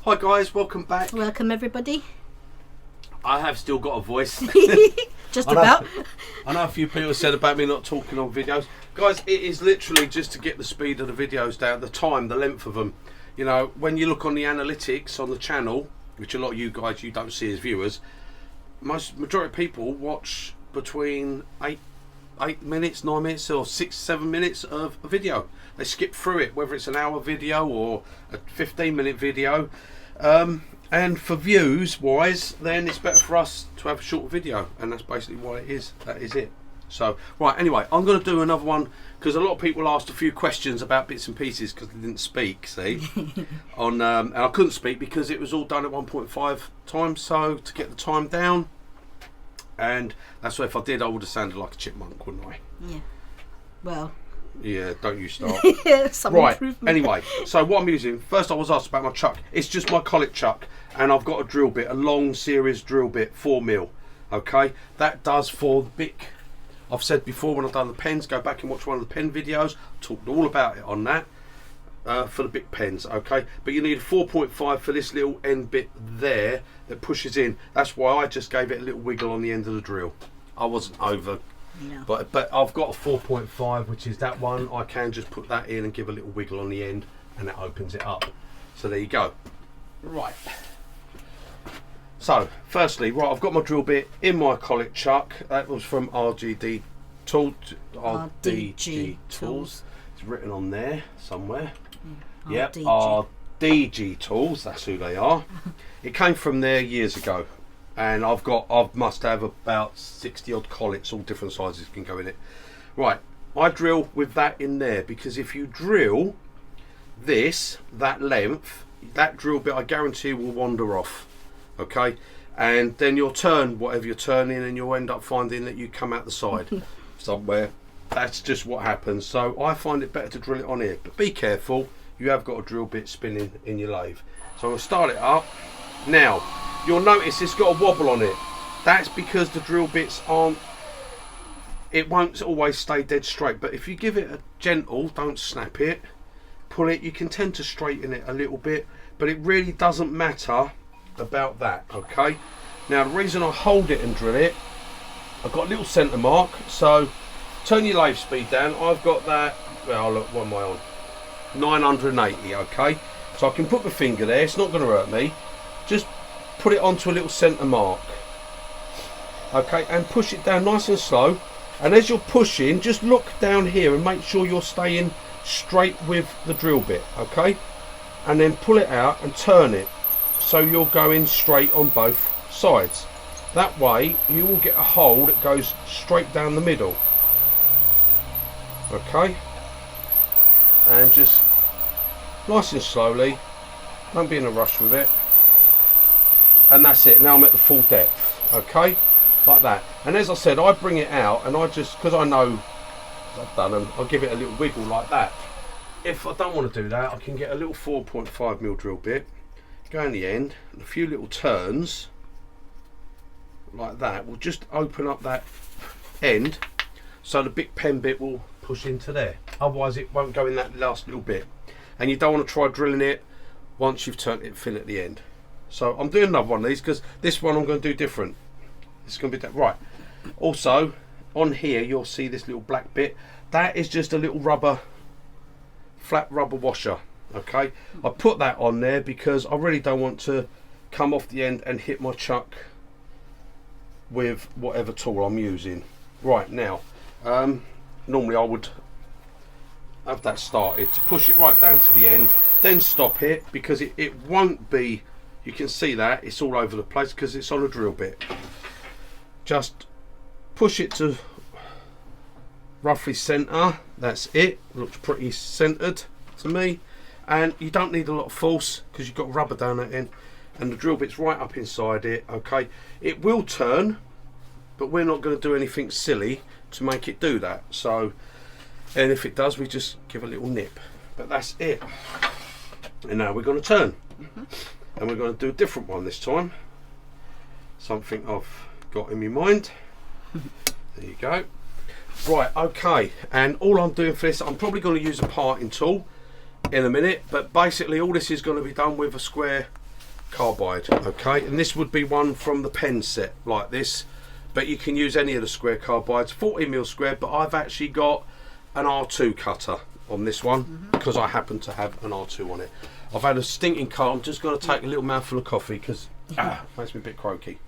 Hi guys, welcome back. Welcome everybody. I have still got a voice. Just about. I know a few people said about me not talking on videos. Guys, it is literally just to get the speed of the videos down, the time, the length of them. You know, when you look on the analytics on the channel, which a lot of you guys, you don't see as viewers, majority of people watch between 8 minutes, 9 minutes or 6-7 minutes of a video. They skip through it, whether it's an hour video or a 15-minute video. And for views wise, then it's better for us to have a short video, and that's basically what it is. That is it. So right, anyway, I'm going to do another one because a lot of people asked a few questions about bits and pieces because they didn't speak, see, on and I couldn't speak because it was all done at 1.5 times, so to get the time down, and that's why if I did, I would have sounded like a chipmunk, wouldn't I? Yeah. Well. Yeah, don't you start. Right, anyway, so what I'm using, first I was asked about my chuck. It's just my collet chuck, and I've got a drill bit, a long series drill bit, 4mm. Okay, that does for the big, I've said before when I've done the pens, go back and watch one of the pen videos, talked all about it on that, for the big pens, okay? But you need a 4.5 for this little end bit there that pushes in. That's why I just gave it a little wiggle on the end of the drill. I wasn't over. No. But I've got a 4.5, which is that one. I can just put that in and give a little wiggle on the end, and that opens it up. So there you go. Right. So firstly, right, I've got my drill bit in my collet chuck. That was from RGD Tools. RDG Tools. It's written on there somewhere. Yep. RDG Tools. That's who they are. It came from there years ago. And I must have about 60 odd collets, all different sizes can go in it. Right, I drill with that in there because if you drill that length, that drill bit I guarantee will wander off. Okay, and then you'll turn whatever you're turning and you'll end up finding that you come out the side somewhere. That's just what happens. So I find it better to drill it on here. But be careful, you have got a drill bit spinning in your lathe. So I'm going to start it up. Now, you'll notice it's got a wobble on it. That's because the drill bits it won't always stay dead straight, but if you give it a gentle, don't snap it, pull it, you can tend to straighten it a little bit, but it really doesn't matter about that, okay? Now the reason I hold it and drill it, I've got a little centre mark, so turn your lathe speed down. I've got that, well look, what am I on? 980, okay? So I can put my finger there, it's not going to hurt me. Just put it onto a little centre mark, okay, and push it down nice and slow, and as you're pushing just look down here and make sure you're staying straight with the drill bit, okay, and then pull it out and turn it so you're going straight on both sides. That way you will get a hole that goes straight down the middle, okay, and just nice and slowly, don't be in a rush with it. And that's it. Now I'm at the full depth, okay, like that. And as I said, I bring it out and I just, because I know I've done them, I'll give it a little wiggle like that. If I don't want to do that, I can get a little 4.5mm drill bit, go in the end, and a few little turns like that will just open up that end so the big pen bit will push into there. Otherwise it won't go in that last little bit. And you don't want to try drilling it once you've turned it thin at the end. So I'm doing another one of these because this one I'm going to do different. It's going to be right. Also on here you'll see this little black bit. That is just a little flat rubber washer. Okay, I put that on there because I really don't want to come off the end and hit my chuck with whatever tool I'm using. Right, now normally I would have that started to push it right down to the end, then stop it because it won't be. You can see that it's all over the place because it's on a drill bit. Just push it to roughly centre. That's it. Looks pretty centred to me. And you don't need a lot of force because you've got rubber down that end. And the drill bit's right up inside it. Okay. It will turn, but we're not going to do anything silly to make it do that. So, and if it does, we just give a little nip. But that's it. And now we're going to turn. And we're going to do a different one this time. Something I've got in my mind. There you go. Right, okay, and all I'm doing for this, I'm probably going to use a parting tool in a minute, but basically all this is going to be done with a square carbide, okay, and this would be one from the pen set like this, but you can use any of the square carbides, 40mm square, but I've actually got an R2 cutter on this one because I happen to have an R2 on it. I've had a stinking cold. I'm just going to take a little mouthful of coffee because makes me a bit croaky.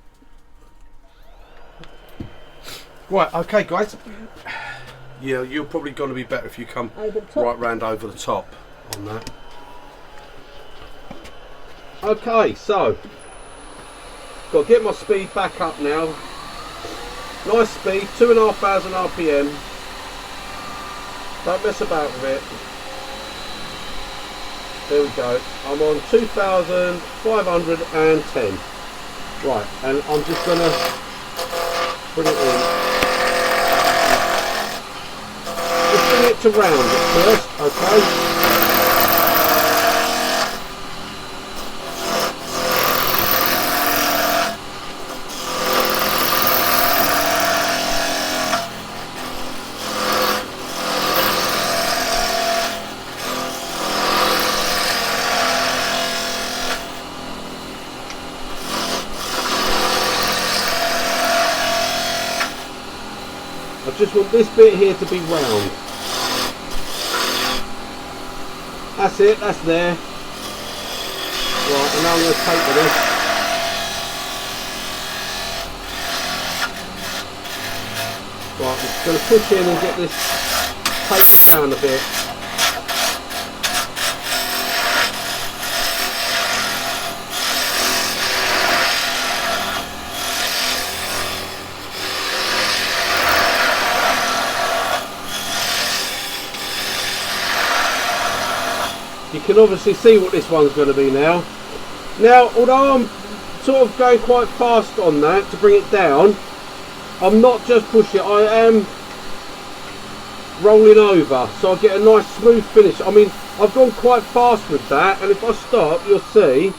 Right, okay guys, yeah, you're probably going to be better if you come right round over the top on that. Okay, so got to get my speed back up now. Nice speed, 2,500 RPM. Don't mess about with it. There we go. I'm on 2,510. Right, and I'm just gonna bring it in. Just bring it to round at first, okay? I just want this bit here to be round. That's it, that's there. Right, and now I'm going to take this. Right, I'm just going to push in and get this tapered down a bit. You can obviously see what this one's going to be now. Now, although I'm sort of going quite fast on that to bring it down, I'm not just pushing it, I am rolling over so I get a nice smooth finish. I mean, I've gone quite fast with that, and if I stop, you'll see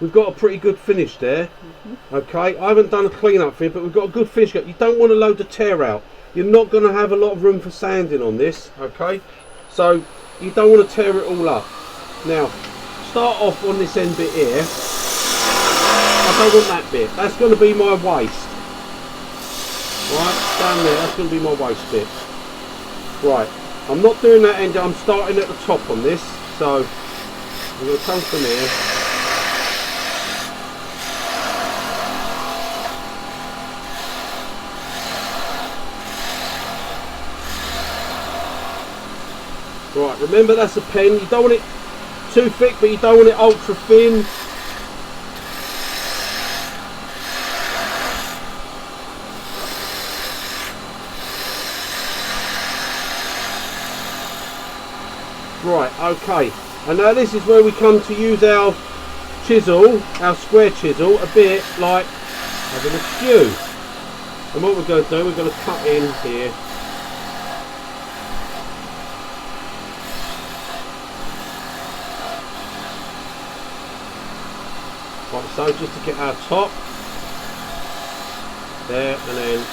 we've got a pretty good finish there. Okay, I haven't done a clean up for it, but we've got a good finish. You don't want to load the tear out. You're not going to have a lot of room for sanding on this, okay? So you don't want to tear it all up. Now, start off on this end bit here. I don't want that bit. That's going to be my waste. Right, down there, that's going to be my waste bit. Right, I'm not doing that end, I'm starting at the top on this. So I'm going to come from here. Right, remember that's a pen. You don't want it too thick, but you don't want it ultra thin. Right, okay. And now this is where we come to use our chisel, our square chisel, a bit like having a skew. And what we're going to do, we're going to cut in here. Like so, just to get our top there, and then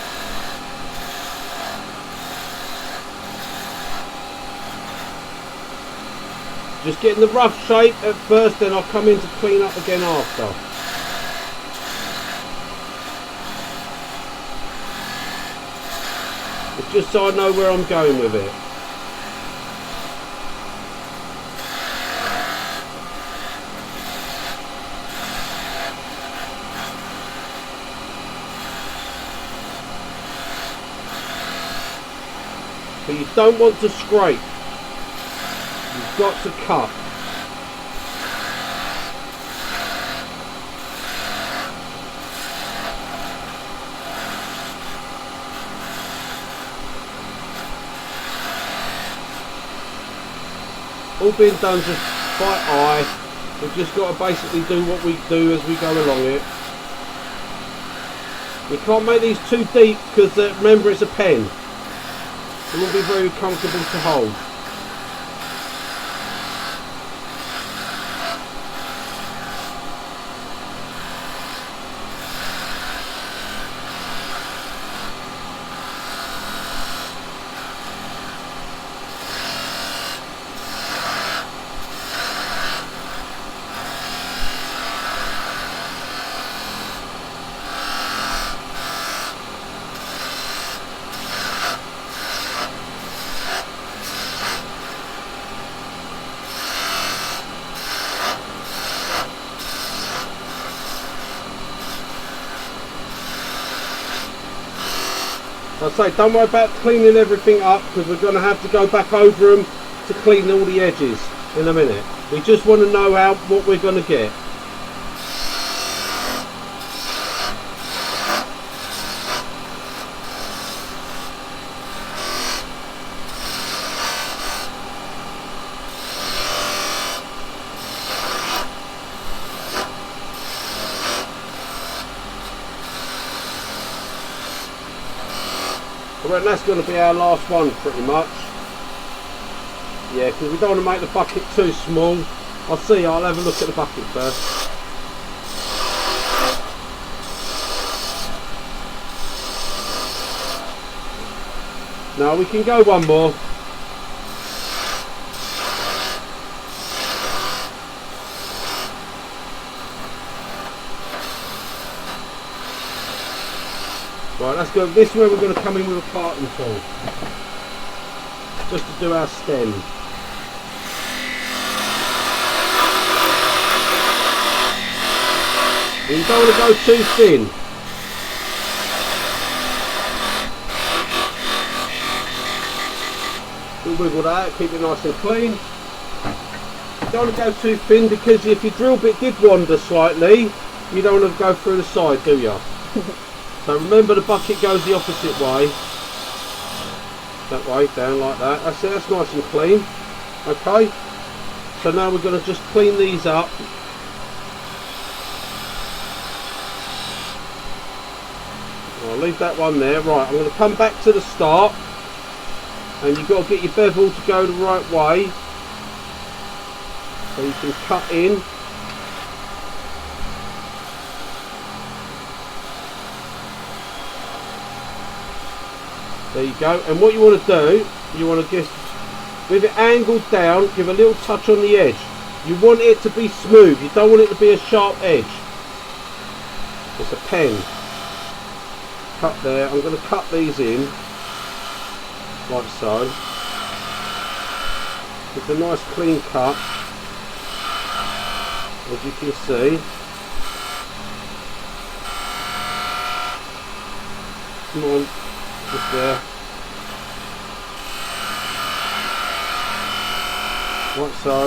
just getting the rough shape at first, then I'll come in to clean up again after. It's just so I know where I'm going with it. But you don't want to scrape. You've got to cut. All being done just by eye. We've just got to basically do what we do as we go along it. You can't make these too deep because remember it's a pen. It will be very comfortable to hold. I say, don't worry about cleaning everything up because we're going to have to go back over them to clean all the edges in a minute. We just want to know what we're going to get. I reckon that's going to be our last one pretty much. Yeah, because we don't want to make the bucket too small. I'll have a look at the bucket first. Now we can go one more. Right, let's go. This way we're going to come in with a parting tool. Just to do our stem. And you don't want to go too thin. We'll wiggle that, keep it nice and clean. You don't want to go too thin because if your drill bit did wander slightly, you don't want to go through the side, do you? So remember the bucket goes the opposite way. That way, down like that. That's it, that's nice and clean. Okay. So now we're going to just clean these up. I'll leave that one there. Right, I'm going to come back to the start. And you've got to get your bevel to go the right way. So you can cut in. There you go. And what you want to do, you want to just, with it angled down, give a little touch on the edge. You want it to be smooth. You don't want it to be a sharp edge. It's a pen. Cut there. I'm going to cut these in, like so. It's a nice clean cut, as you can see. Come on. Just there. Like so.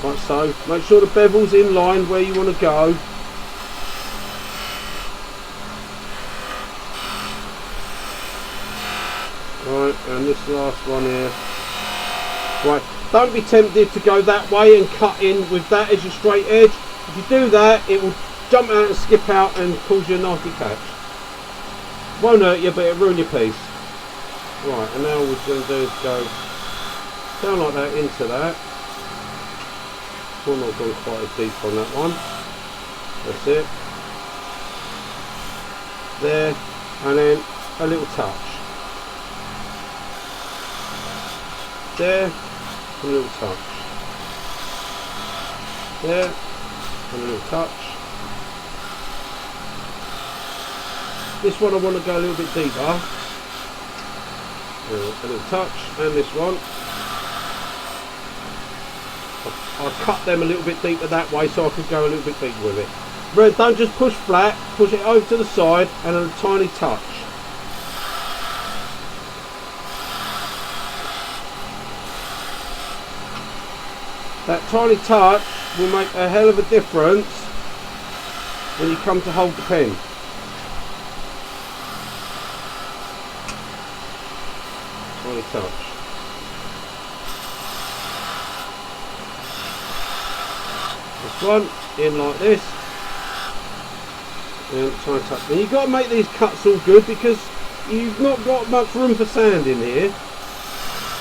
Like so. Make sure the bevel's in line where you want to go. Right, and this last one here. Right, don't be tempted to go that way and cut in with that as your straight edge. If you do that, it will jump out and skip out and cause you a nasty catch. Won't hurt you, but it'll ruin your piece. Right, and now what we're going to do is go down like that into that. We're not going quite as deep on that one. That's it. There, and then a little touch. There, and a little touch. There, and a little touch. This one I want to go a little bit deeper. A little touch, and this one. I'll cut them a little bit deeper that way so I can go a little bit deeper with it. Don't just push flat, push it over to the side and a tiny touch. That tiny touch will make a hell of a difference when you come to hold the pen. Tiny touch. This one in like this, and tiny touch. And you've got to make these cuts all good because you've not got much room for sand in here.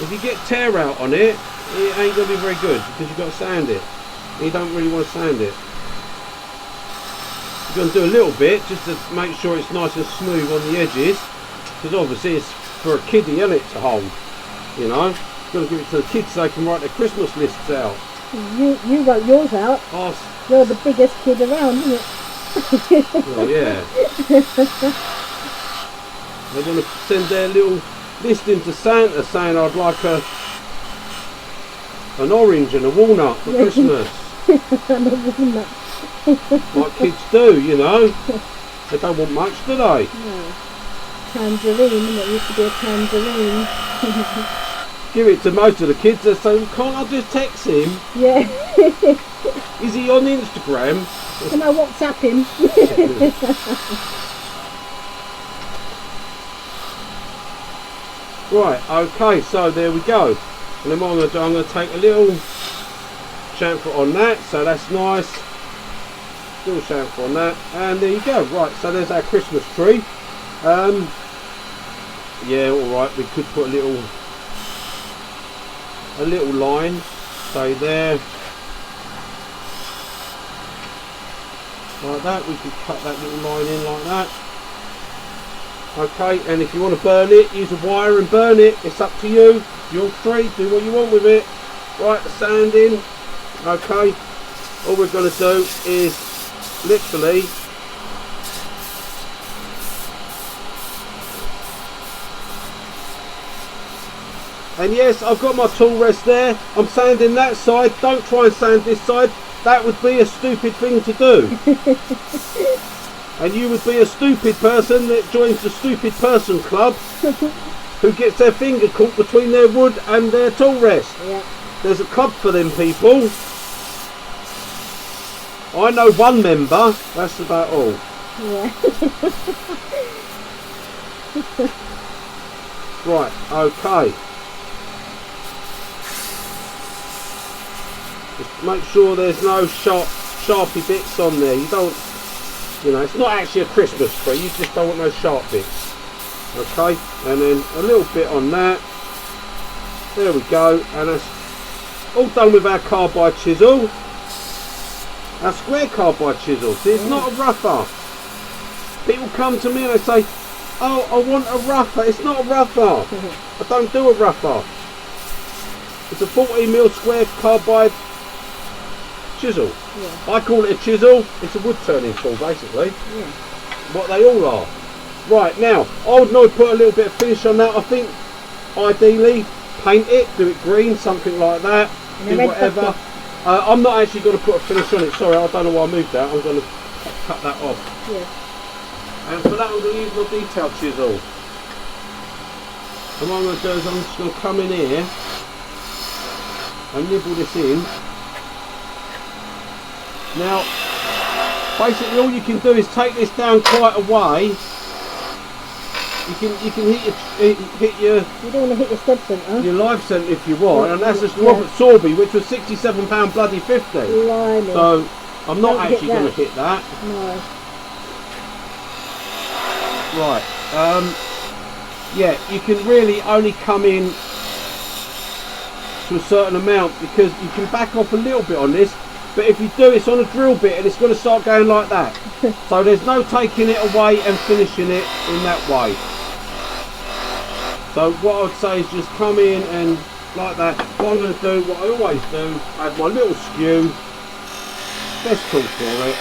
If you get tear out on it, it ain't going to be very good because you've got to sand it. You don't really want to sand it. You're going to do a little bit just to make sure it's nice and smooth on the edges, because obviously it's for a kiddie, isn't it, to hold, you know. You've got to give it to the kids so they can write their Christmas lists out. You wrote yours out. Oh, you're the biggest kid around, isn't it? Well, yeah. They're going to send their little list into Santa saying I'd like an orange and a walnut for Christmas. And a walnut. Like kids do, you know. They don't want much, do they? No. Tangerine, isn't it? Used to be a tangerine. Give it to most of the kids. They say, can't I just text him? Yeah. Is he on Instagram? Can I WhatsApp him? Right, okay, so there we go. And then what I'm going to do, I'm going to take a little chamfer on that, so that's nice. Little chamfer on that, and there you go. Right, so there's our Christmas tree. Yeah, alright, we could put a little line, say there. Like that, we could cut that little line in like that. Okay, and if you want to burn it, use a wire and burn it. It's up to you. You're free, do what you want with it. Right, the sand in. Okay, all we're going to do is literally and yes, I've got my tool rest there. I'm sanding that side. Don't try and sand this side. That would be a stupid thing to do. And you would be a stupid person that joins the stupid person club who gets their finger caught between their wood and their tool rest. Yeah. There's a club for them people. I know one member, that's about all. Yeah. Right, okay. Just make sure there's no sharpy bits on there. You don't, you know, it's not actually a Christmas tree, you just don't want no sharp bits. Okay, and then a little bit on that. There we go, and that's all done with our carbide chisel. Our square carbide chisel. See, it's not a rougher. People come to me and they say, oh, I want a rougher. It's not a rougher. I don't do a rougher. It's a 40mm square carbide chisel. Yeah. I call it a chisel. It's a wood turning tool, basically. Yeah. What they all are. Right, now, I would not put a little bit of finish on that. I think, ideally, paint it, do it green, something like that. Do whatever. I'm not actually going to put a finish on it. Sorry, I don't know why I moved that. I'm going to cut that off. Yeah. And for that, I'm going to use my detail chisel. And what I'm going to do is I'm just going to come in here and nibble this in. Now, basically, all you can do is take this down quite a way. You can hit your. You don't want to hit your step centre. Your live centre if you want, and that's just Robert Sorby, which was £67 bloody 50. Blimey. So I'm not actually going to hit that. No. Right. Yeah, you can really only come in to a certain amount because you can back off a little bit on this. But if you do, it's on a drill bit and it's going to start going like that. So there's no taking it away and finishing it in that way. So what I'd say is just come in and like that. What I'm going to do, what I always do, add my little skew. Best tool for it.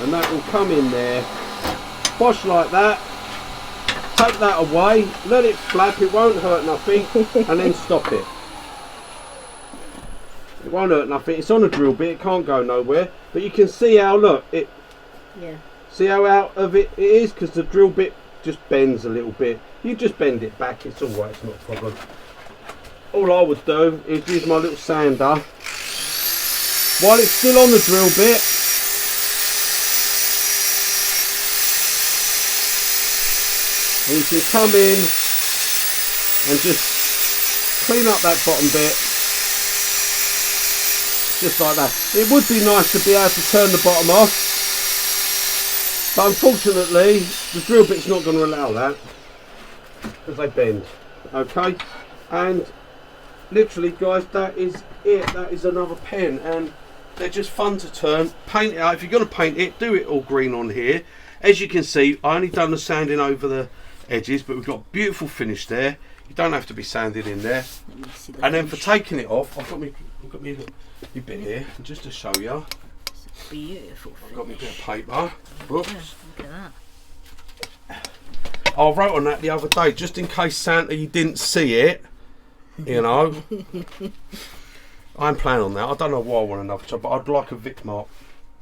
And that will come in there. Bosh like that. Take that away. Let it flap. It won't hurt nothing. And then stop it. It won't hurt nothing. It's on a drill bit. It can't go nowhere. But you can see how, look, it. Yeah. See how out of it is because the drill bit just bends a little bit. You just bend it back. It's all right. It's not a problem. All I would do is use my little sander while it's still on the drill bit. And you can come in and just clean up that bottom bit. Just like that. It would be nice to be able to turn the bottom off, but unfortunately the drill bit's not going to allow that because they bend. Okay, and literally guys, that is it. That is another pen, and they're just fun to turn. Paint it out. If you're going to paint it, do it all green on here. As you can see, I only done the sanding over the edges, but we've got a beautiful finish there. You don't have to be sanded in there. And then for taking it off, I've got my bit here, just to show you. It's a beautiful finish. I've got my bit of paper. Whoops. Yeah, look at that. I wrote on that the other day, just in case Santa, you didn't see it, you know. I'm planning on that. I don't know why I want another job, but I'd like a Vic mark.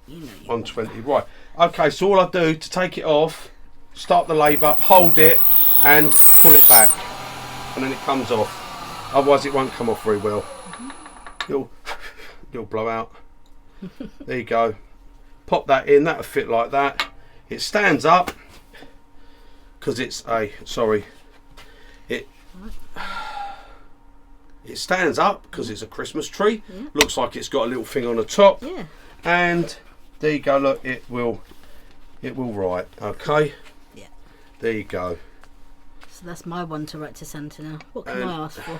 You know you 120. Right. Okay, so all I do to take it off, start the lathe up, hold it, and pull it back, and then it comes off. Otherwise, it won't come off very well. It'll blow out. There you go. Pop that in. That'll fit like that. It stands up because it's a It stands up because it's a Christmas tree. Yeah. Looks like it's got a little thing on the top. Yeah. And there you go. Look, it will write. Okay. Yeah. There you go. So that's my one to write to Santa now. What can I ask for?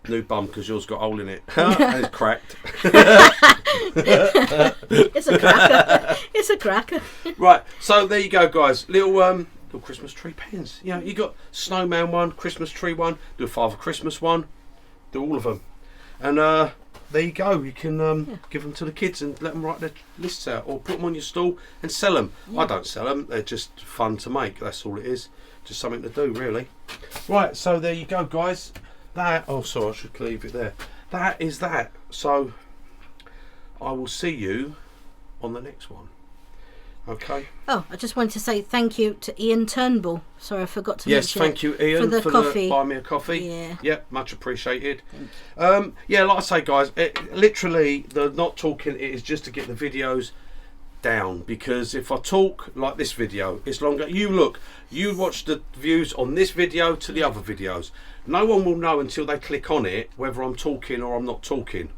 New bum because yours got a hole in it. And it's cracked. It's a cracker. It's a cracker. Right. So there you go, guys. Little Christmas tree pens. You know, you got snowman one, Christmas tree one, do a Father Christmas one, do all of them, and there you go. You can give them to the kids and let them write their lists out, or put them on your stall and sell them. I don't sell them; they're just fun to make. That's all it is. Just something to do, really. Right. So there you go, guys. That. Oh, sorry, I should leave it there. That is that. So I will see you on the next one. Okay. Oh, I just wanted to say thank you to Ian Turnbull. Sorry, I forgot to mention. Yes, thank you, Ian, for the coffee. buy me a coffee. Yeah. Yep, much appreciated. Yeah, like I say, guys, literally, the not talking it is just to get the videos down, because if I talk like this video, it's longer. You watch the views on this video to the other videos. No one will know until they click on it whether I'm talking or I'm not talking.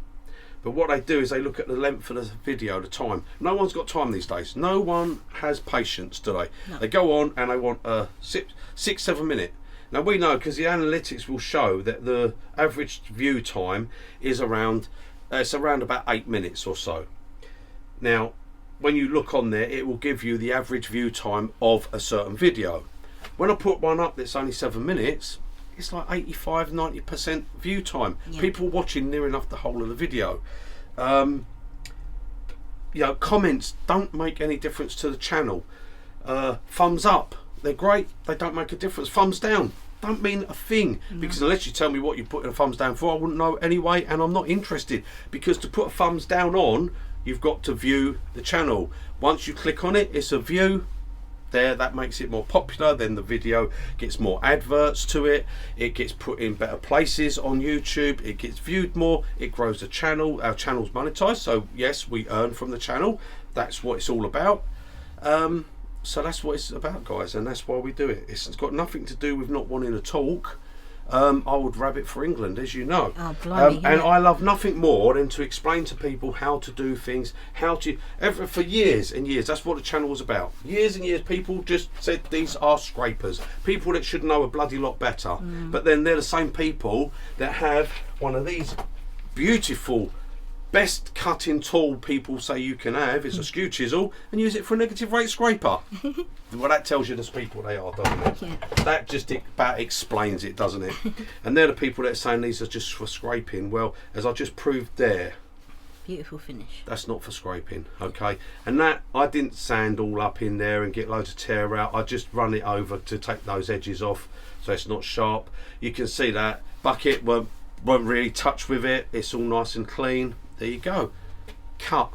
But what they do is they look at the length of the video, the time. No one's got time these days. No one has patience, do they? No. They go on and they want a 6-7 minute. Now we know, because the analytics will show that the average view time is around about 8 minutes or so. Now, when you look on there, it will give you the average view time of a certain video. When I put one up that's only 7 minutes, it's like 85-90% view time. Yeah. People watching near enough the whole of the video. You know, comments don't make any difference to the channel. Thumbs up, they're great, they don't make a difference. Thumbs down don't mean a thing, because unless you tell me what you're putting a thumbs down for, I wouldn't know anyway, and I'm not interested, because to put a thumbs down on, you've got to view the channel. Once you click on it, it's a view. There, that makes it more popular. Then the video gets more adverts to it, it gets put in better places on YouTube, it gets viewed more, it grows the channel. Our channel's monetized, so yes, we earn from the channel. That's what it's all about. So that's what it's about, guys, and that's why we do it. It's got nothing to do with not wanting to talk. I would rabbit for England, as you know. Oh, blimey, and I love nothing more than to explain to people how to do things, for years and years. That's what the channel was about. Years and years, people just said these are scrapers, people that should know a bloody lot better. But then they're the same people that have one of these beautiful, best cutting tool people say you can have. It's a skew chisel, and use it for a negative rate scraper. Well, that tells you the people they are, doesn't it? Yeah. That just about explains it, doesn't it? And they're the people that are saying these are just for scraping. Well, as I just proved there, beautiful finish. That's not for scraping, okay? And that, I didn't sand all up in there and get loads of tear out. I just run it over to take those edges off so it's not sharp. You can see that bucket won't really touch with it. It's all nice and clean. There you go. Cut,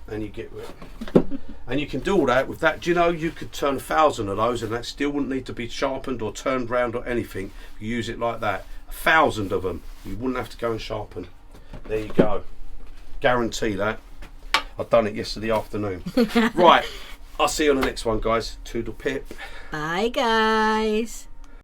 and you get rid of it. And you can do all that with that. Do you know you could turn 1,000 of those and that still wouldn't need to be sharpened or turned round or anything. If you use it like that, 1,000 of them, you wouldn't have to go and sharpen. There you go. Guarantee that. I've done it yesterday afternoon. Right, I'll see you on the next one, guys. Toodle pip. Bye, guys.